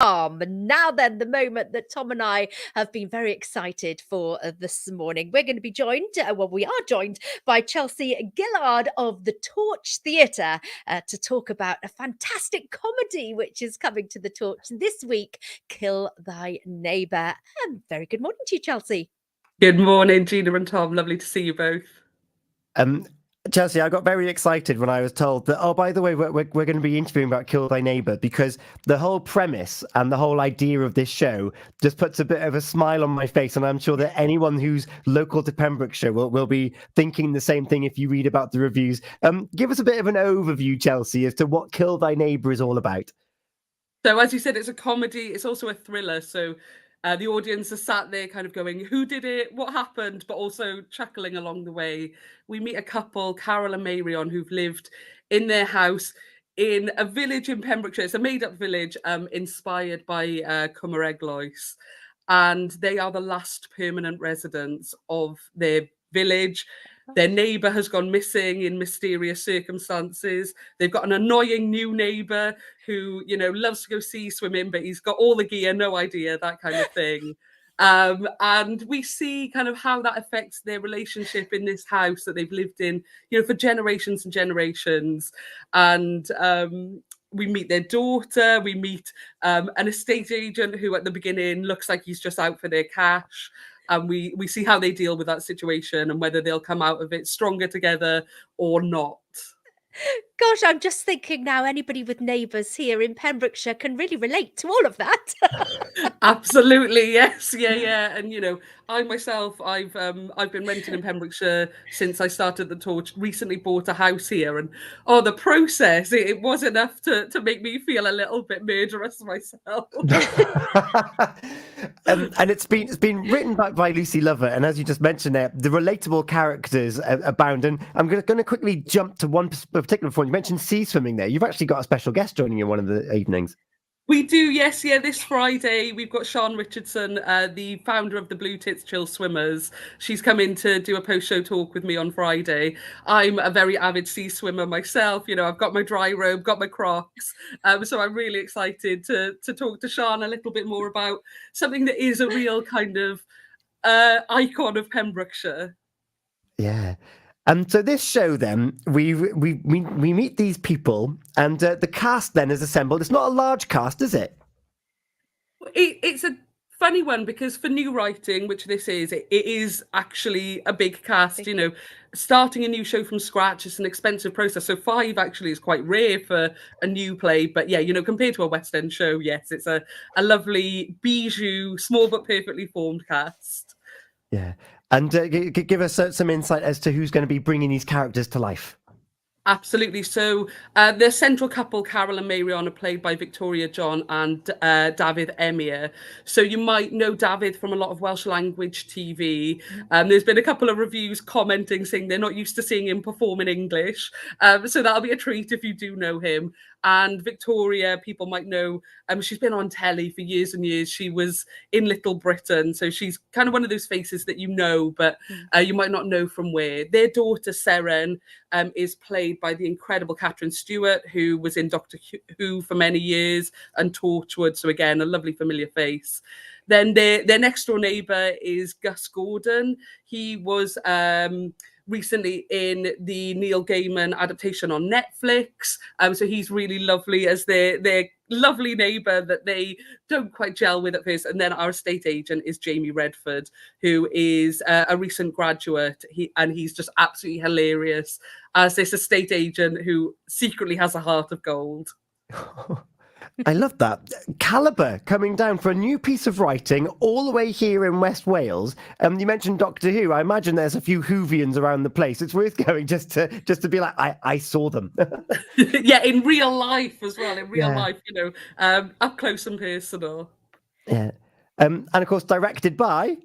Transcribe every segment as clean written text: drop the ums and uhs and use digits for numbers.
Now then, the moment that Tom and I have been very excited for this morning. We're going to be joined, we are joined by Chelsey Gillard of the Torch Theatre to talk about a fantastic comedy which is coming to the Torch this week, Kill Thy Neighbour. Very good morning to you, Chelsey. Good morning, Gina and Tom. Lovely to see you both. Chelsey, I got very excited when I was told that, oh, by the way, we're going to be interviewing about Kill Thy Neighbour, because the whole premise and the whole idea of this show just puts a bit of a smile on my face. And I'm sure that anyone who's local to Pembrokeshire will be thinking the same thing if you read about the reviews. Give us a bit of an overview, Chelsey, as to what Kill Thy Neighbour is all about. So, as you said, it's a comedy. It's also a thriller. So the audience are sat there kind of going, who did it? What happened? But also chuckling along the way. We meet a couple, Carol and Marion, who've lived in their house in a village in Pembrokeshire. It's a made-up village inspired by Cwmar Eglwys. And they are the last permanent residents of their village. Their neighbour has gone missing in mysterious circumstances. They've got an annoying new neighbour who, loves to go sea swimming, but he's got all the gear, no idea, that kind of thing. And we see kind of how that affects their relationship in this house that they've lived in, for generations and generations. And we meet their daughter. We meet an estate agent who at the beginning looks like he's just out for their cash. And we see how they deal with that situation and whether they'll come out of it stronger together or not. Gosh, I'm just thinking now, anybody with neighbours here in Pembrokeshire can really relate to all of that. Absolutely, yes, yeah. And I myself, I've been renting in Pembrokeshire since I started the Torch. Recently bought a house here, and the process it was enough to make me feel a little bit murderous myself. And it's been written by Lucy Lovett, and as you just mentioned there, the relatable characters abound. And I'm going to quickly jump to one particular point. You mentioned sea swimming there. You've actually got a special guest joining you one of the evenings. We do, yes, yeah. This Friday, we've got Sian Richardson, the founder of the Blue Tits Chill Swimmers. She's come in to do a post-show talk with me on Friday. I'm a very avid sea swimmer myself. I've got my dry robe, got my Crocs. So I'm really excited to talk to Sian a little bit more about something that is a real kind of icon of Pembrokeshire. Yeah. So this show, then, we meet these people, and the cast then is assembled. It's not a large cast, is it? It's a funny one because for new writing, which this is, it is actually a big cast. Starting a new show from scratch is an expensive process. So 5 actually is quite rare for a new play. But yeah, compared to a West End show, yes, it's a lovely bijou, small but perfectly formed cast. Yeah. And give us some insight as to who's going to be bringing these characters to life. Absolutely. So the central couple, Carol and Marion, are played by Victoria John and David Emir. So you might know David from a lot of Welsh language TV. There's been a couple of reviews commenting saying they're not used to seeing him perform in English. So that'll be a treat if you do know him. And Victoria, people might know, she's been on telly for years and years. She was in Little Britain. So she's kind of one of those faces that but you might not know from where. Their daughter, Seren, is played by the incredible Catherine Stewart, who was in Doctor Who for many years, and Torchwood. So again, a lovely familiar face. Then their next door neighbour is Gus Gordon. He was recently in the Neil Gaiman adaptation on Netflix. So he's really lovely as their lovely neighbour that they don't quite gel with at first. And then our estate agent is Jamie Redford, who is a recent graduate. He's just absolutely hilarious as this estate agent who secretly has a heart of gold. I love that. Calibre coming down for a new piece of writing all the way here in West Wales. You mentioned Doctor Who. I imagine there's a few Whovians around the place. It's worth going just to be like, I saw them. Yeah, in real life as well. In real life, up close and personal. Yeah. And of course, directed by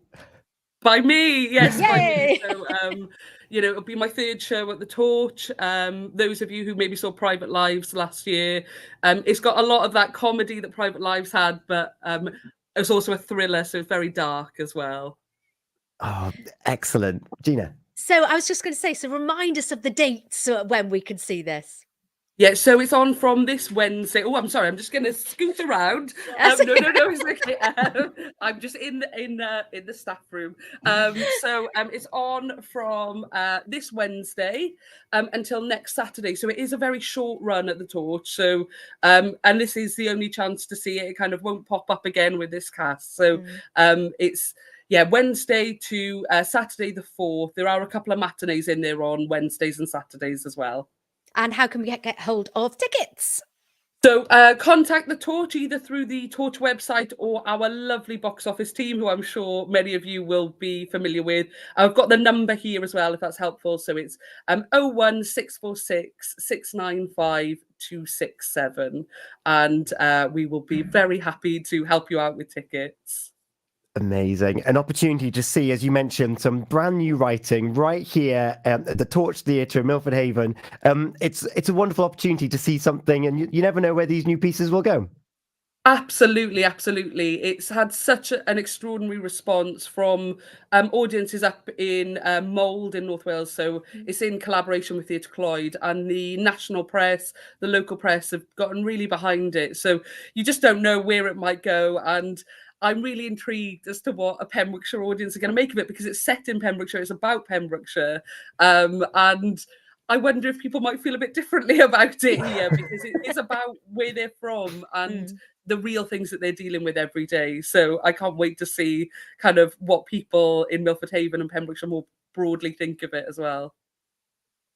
me. Yes, Yay! by me. So, it'll be my 3rd show at the Torch. Those of you who maybe saw Private Lives last year, it's got a lot of that comedy that Private Lives had, but it's also a thriller, so it's very dark as well. Oh, excellent. Gina? So I was just going to say, so remind us of the dates when we can see this. Yeah, so it's on from this Wednesday. Oh, I'm sorry, I'm just going to scoot around. No, it's okay. I'm just in the staff room. It's on from this Wednesday until next Saturday. So it is a very short run at the Torch. So and this is the only chance to see it. It kind of won't pop up again with this cast. So it's Wednesday to Saturday the 4th. There are a couple of matinees in there on Wednesdays and Saturdays as well. And how can we get hold of tickets? So contact the Torch either through the Torch website or our lovely box office team, who I'm sure many of you will be familiar with. I've got the number here as well, if that's helpful. So it's 01646 695 267. And we will be very happy to help you out with tickets. Amazing. An opportunity to see, as you mentioned, some brand new writing right here at the Torch Theatre in Milford Haven. It's a wonderful opportunity to see something, and you never know where these new pieces will go. Absolutely. It's had such an extraordinary response from audiences up in Mold in North Wales. So it's in collaboration with Theatre Clwyd, and the national press, the local press have gotten really behind it. So you just don't know where it might go. And I'm really intrigued as to what a Pembrokeshire audience are going to make of it, because it's set in Pembrokeshire, it's about Pembrokeshire. And I wonder if people might feel a bit differently about it here, because it is about where they're from and the real things that they're dealing with every day. So I can't wait to see kind of what people in Milford Haven and Pembrokeshire more broadly think of it as well.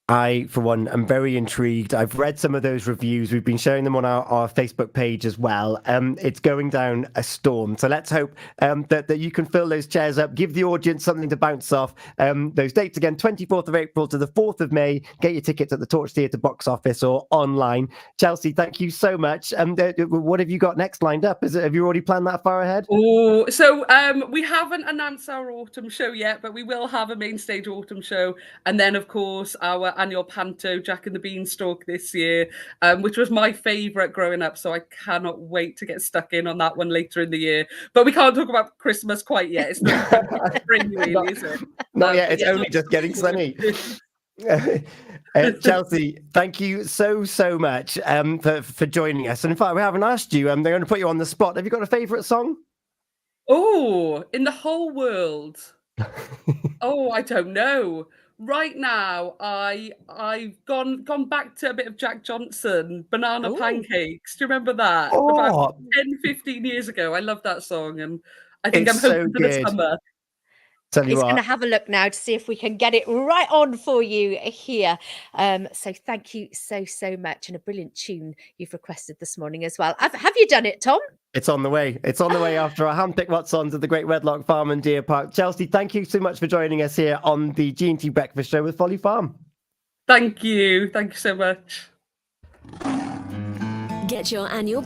I, for one, am very intrigued. I've read some of those reviews. We've been sharing them on our Facebook page as well. It's going down a storm. So let's hope that you can fill those chairs up, give the audience something to bounce off. Those dates again, 24th of April to the 4th of May. Get your tickets at the Torch Theatre box office or online. Chelsey, thank you so much. What have you got next lined up? Have you already planned that far ahead? Oh, so we haven't announced our autumn show yet, but we will have a main stage autumn show. And then, of course, our annual panto, Jack and the Beanstalk, this year, which was my favourite growing up. So I cannot wait to get stuck in on that one later in the year. But we can't talk about Christmas quite yet. It's not spring, really, is it? Not yet. It's only just getting sunny. Chelsey, thank you so much for joining us. And in fact, we haven't asked you. They're going to put you on the spot. Have you got a favourite song? Oh, in the whole world. Oh, I don't know. Right now, I've gone back to a bit of Jack Johnson, Banana Pancakes. Do you remember that? About 10, 15 years ago. I love that song, and I think I'm hoping for the summer. Tell you He's what, going to have a look now to see if we can get it right on for you here. So thank you so much, and a brilliant tune you've requested this morning as well. Have you done it, Tom? it's on the way. It's on the way after our handpicked Watsons at the Great Wedlock Farm and Deer Park. Chelsey, thank you so much for joining us here on the G&T Breakfast Show with Folly Farm. Thank you so much. Get your annual